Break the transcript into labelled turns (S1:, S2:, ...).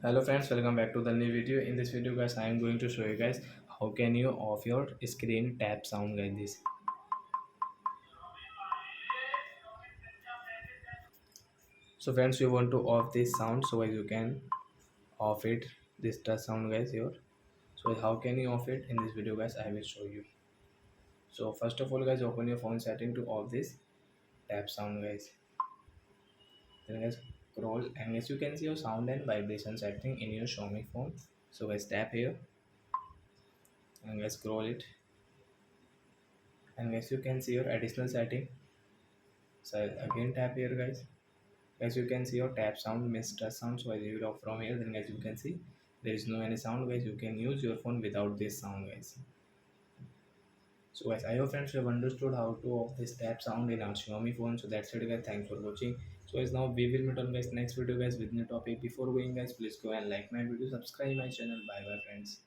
S1: Hello friends, welcome back to the new video. In this video guys, I am going to show you guys how can you off your screen tap sound like this. So friends, you want to off this sound so as you can off it, this touch sound guys here. So how can you off it? In this video guys, I will show you. So first of all guys, open your phone setting to off this tap sound guys. Then guys, scroll and as you can see your sound and vibration setting in your Xiaomi phone. So guys, tap here and guys, scroll it, and as you can see your additional setting. So again tap here guys. As you can see your tap sound means touch sound. So as you will off from here, then as you can see there is no any sound guys. You can use your phone without this sound guys. So guys, I hope friends you have understood how to off this tap sound in our Xiaomi phone. So that's it guys, thanks for watching. So guys, now we will meet on guys next video guys with new topic. Before going guys, please go and like my video, subscribe my channel. Bye bye friends.